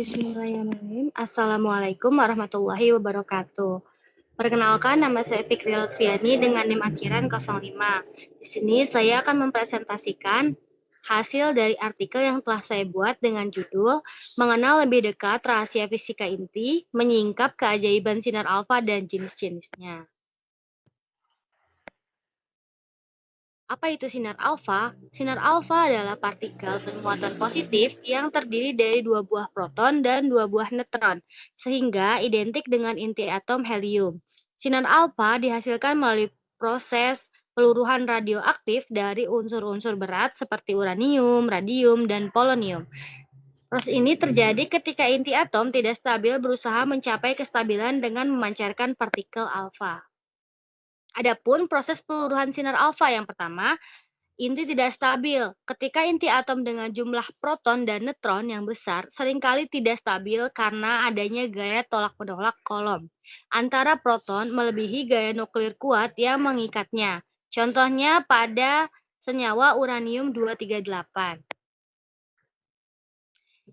Bismillahirrahmanirrahim. Assalamualaikum warahmatullahi wabarakatuh. Perkenalkan, nama saya Fikri Lutfiani dengan NIM akhiran 05. Di sini saya akan mempresentasikan hasil dari artikel yang telah saya buat dengan judul Mengenal Lebih Dekat Rahasia Fisika Inti, Menyingkap Keajaiban Sinar Alfa dan Jenis-jenisnya. Apa itu sinar alfa? Sinar alfa adalah partikel bermuatan positif yang terdiri dari dua buah proton dan dua buah neutron, sehingga identik dengan inti atom helium. Sinar alfa dihasilkan melalui proses peluruhan radioaktif dari unsur-unsur berat seperti uranium, radium, dan polonium. Proses ini terjadi ketika inti atom tidak stabil berusaha mencapai kestabilan dengan memancarkan partikel alfa. Adapun proses peluruhan sinar alfa yang pertama, inti tidak stabil. Ketika inti atom dengan jumlah proton dan neutron yang besar seringkali tidak stabil karena adanya gaya tolak-menolak kolom antara proton melebihi gaya nuklir kuat yang mengikatnya. Contohnya pada senyawa uranium 238.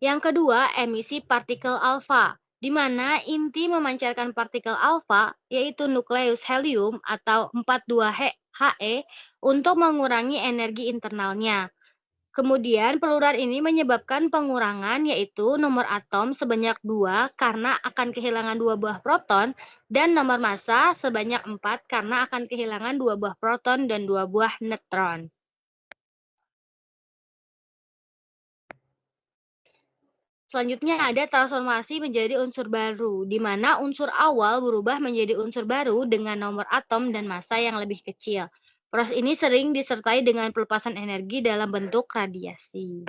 Yang kedua, emisi partikel alfa, di mana inti memancarkan partikel alfa, yaitu nukleus helium atau 42He, untuk mengurangi energi internalnya. Kemudian peluruhan ini menyebabkan pengurangan, yaitu nomor atom sebanyak 2 karena akan kehilangan 2 buah proton, dan nomor massa sebanyak 4 karena akan kehilangan 2 buah proton dan 2 buah neutron. Selanjutnya ada transformasi menjadi unsur baru, di mana unsur awal berubah menjadi unsur baru dengan nomor atom dan massa yang lebih kecil. Proses ini sering disertai dengan pelepasan energi dalam bentuk radiasi.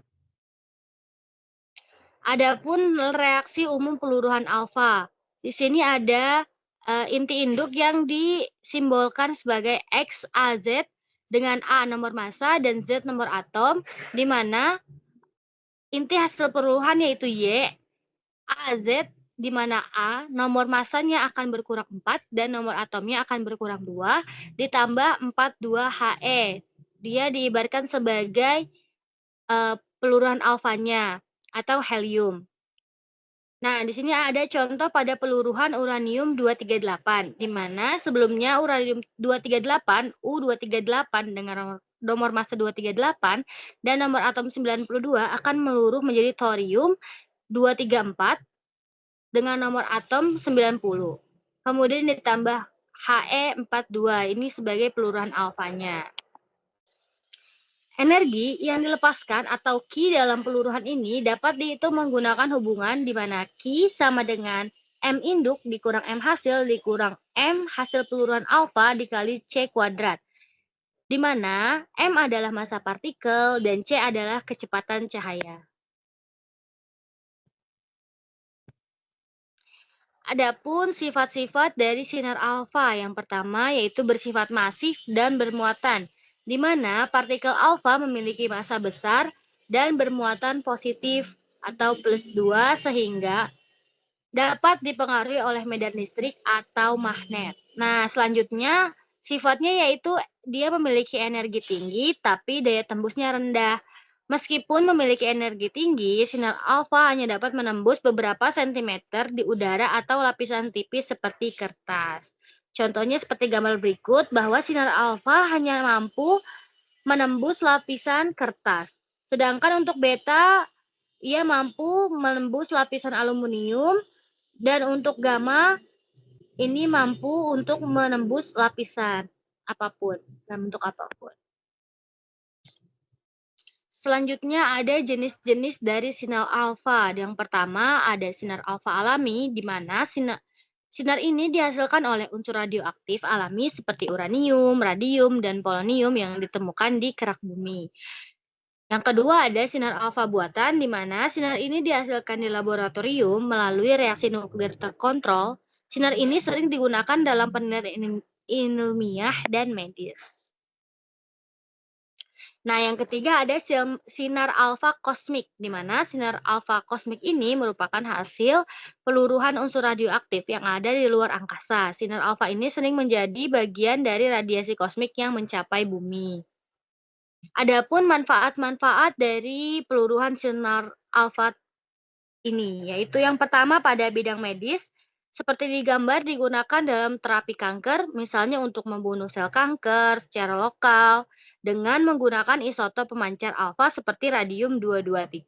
Adapun reaksi umum peluruhan alfa, di sini ada inti induk yang disimbolkan sebagai XAZ dengan A nomor massa dan Z nomor atom, di mana inti hasil peluruhan yaitu Y, AZ, di mana A nomor massanya akan berkurang 4 dan nomor atomnya akan berkurang 2, ditambah 42He. Dia diibaratkan sebagai peluruhan alfanya atau helium. Nah, di sini ada contoh pada peluruhan uranium 238, di mana sebelumnya uranium 238, U238 dengan nomor massa 238 dan nomor atom 92 akan meluruh menjadi thorium 234 dengan nomor atom 90. Kemudian ditambah He42, ini sebagai peluruhan alfanya. Energi yang dilepaskan atau Ki dalam peluruhan ini dapat dihitung menggunakan hubungan di mana Ki sama dengan M induk dikurang M hasil dikurang M hasil peluruhan alfa dikali C kuadrat, di mana M adalah massa partikel dan C adalah kecepatan cahaya. Adapun sifat-sifat dari sinar alfa, yang pertama yaitu bersifat masif dan bermuatan, di mana partikel alfa memiliki massa besar dan bermuatan positif atau +2 sehingga dapat dipengaruhi oleh medan listrik atau magnet. Nah, selanjutnya sifatnya yaitu dia memiliki energi tinggi tapi daya tembusnya rendah. Meskipun memiliki energi tinggi, sinar alfa hanya dapat menembus beberapa sentimeter di udara atau lapisan tipis seperti kertas. Contohnya seperti gambar berikut, bahwa sinar alfa hanya mampu menembus lapisan kertas. Sedangkan untuk beta, ia mampu menembus lapisan aluminium, dan untuk gamma, ini mampu untuk menembus lapisan apapun, dalam bentuk apapun. Selanjutnya ada jenis-jenis dari sinar alfa. Yang pertama ada sinar alfa alami, di mana sinar ini dihasilkan oleh unsur radioaktif alami seperti uranium, radium, dan polonium yang ditemukan di kerak bumi. Yang kedua ada sinar alfa buatan, di mana sinar ini dihasilkan di laboratorium melalui reaksi nuklir terkontrol. Sinar ini sering digunakan dalam penelitian ilmiah dan medis. Nah, yang ketiga ada sinar alfa kosmik, di mana sinar alfa kosmik ini merupakan hasil peluruhan unsur radioaktif yang ada di luar angkasa. Sinar alfa ini sering menjadi bagian dari radiasi kosmik yang mencapai bumi. Adapun manfaat-manfaat dari peluruhan sinar alfa ini, yaitu yang pertama pada bidang medis, seperti di gambar digunakan dalam terapi kanker, misalnya untuk membunuh sel kanker secara lokal dengan menggunakan isotop pemancar alfa seperti radium-223.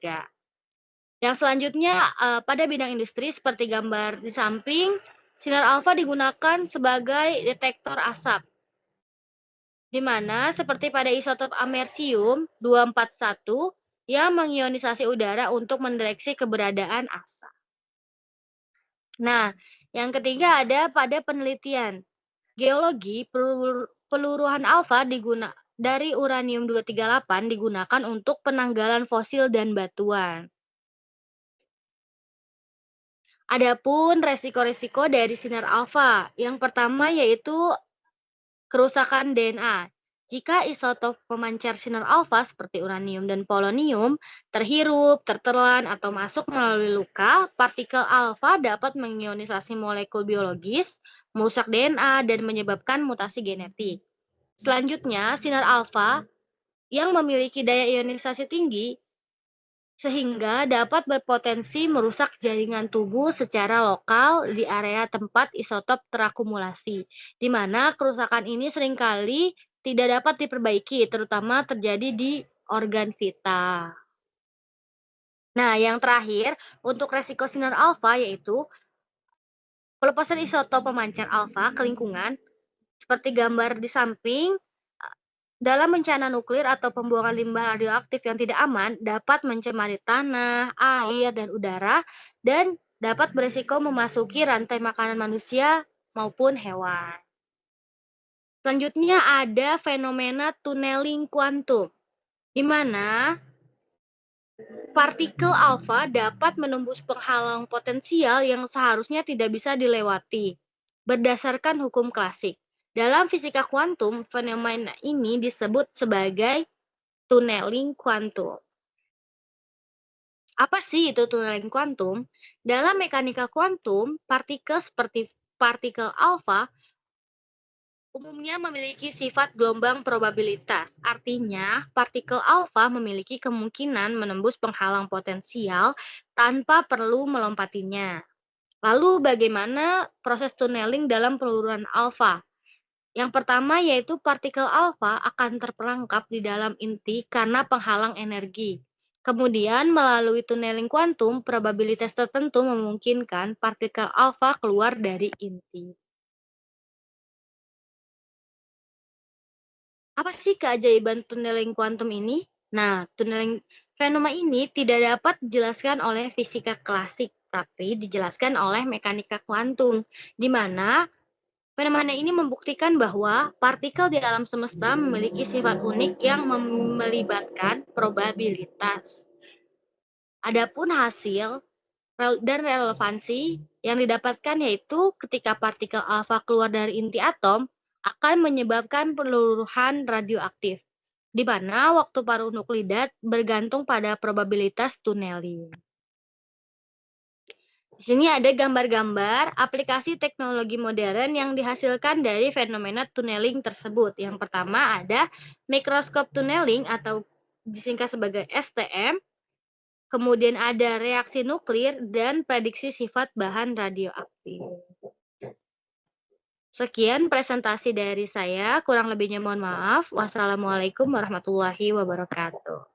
Yang selanjutnya, pada bidang industri seperti gambar di samping, sinar alfa digunakan sebagai detektor asap, di mana seperti pada isotop amerisium-241 yang mengionisasi udara untuk mendeteksi keberadaan asap. Nah, yang ketiga ada pada penelitian. Geologi, peluruhan alfa dari uranium-238 digunakan untuk penanggalan fosil dan batuan. Adapun resiko-resiko dari sinar alfa, yang pertama yaitu kerusakan DNA. Jika isotop pemancar sinar alfa seperti uranium dan polonium terhirup, tertelan, atau masuk melalui luka, partikel alfa dapat mengionisasi molekul biologis, merusak DNA, dan menyebabkan mutasi genetik. Selanjutnya, sinar alfa yang memiliki daya ionisasi tinggi sehingga dapat berpotensi merusak jaringan tubuh secara lokal di area tempat isotop terakumulasi, di mana kerusakan ini seringkali tidak dapat diperbaiki, terutama terjadi di organ vital. Nah, yang terakhir, untuk resiko sinar alfa yaitu pelepasan isotop pemancar alfa ke lingkungan, seperti gambar di samping, dalam bencana nuklir atau pembuangan limbah radioaktif yang tidak aman dapat mencemari tanah, air, dan udara, dan dapat berisiko memasuki rantai makanan manusia maupun hewan. Selanjutnya ada fenomena tunneling kuantum, di mana partikel alfa dapat menembus penghalang potensial yang seharusnya tidak bisa dilewati, berdasarkan hukum klasik. Dalam fisika kuantum, fenomena ini disebut sebagai tunneling kuantum. Apa sih itu tunneling kuantum? Dalam mekanika kuantum, partikel seperti partikel alfa umumnya memiliki sifat gelombang probabilitas. Artinya, partikel alfa memiliki kemungkinan menembus penghalang potensial tanpa perlu melompatinya. Lalu bagaimana proses tunneling dalam peluruhan alfa? Yang pertama yaitu partikel alfa akan terperangkap di dalam inti karena penghalang energi. Kemudian melalui tunneling kuantum, probabilitas tertentu memungkinkan partikel alfa keluar dari inti. Apa sih keajaiban tunneling kuantum ini? Nah, tunneling fenomena ini tidak dapat dijelaskan oleh fisika klasik, tapi dijelaskan oleh mekanika kuantum, di mana fenomena ini membuktikan bahwa partikel di alam semesta memiliki sifat unik yang melibatkan probabilitas. Adapun hasil dan relevansi yang didapatkan yaitu ketika partikel alfa keluar dari inti atom akan menyebabkan peluruhan radioaktif, di mana waktu paruh nuklida bergantung pada probabilitas tunneling. Di sini ada gambar-gambar aplikasi teknologi modern yang dihasilkan dari fenomena tunneling tersebut. Yang pertama ada mikroskop tunneling atau disingkat sebagai STM, kemudian ada reaksi nuklir dan prediksi sifat bahan radioaktif. Sekian presentasi dari saya, kurang lebihnya mohon maaf. Wassalamualaikum warahmatullahi wabarakatuh.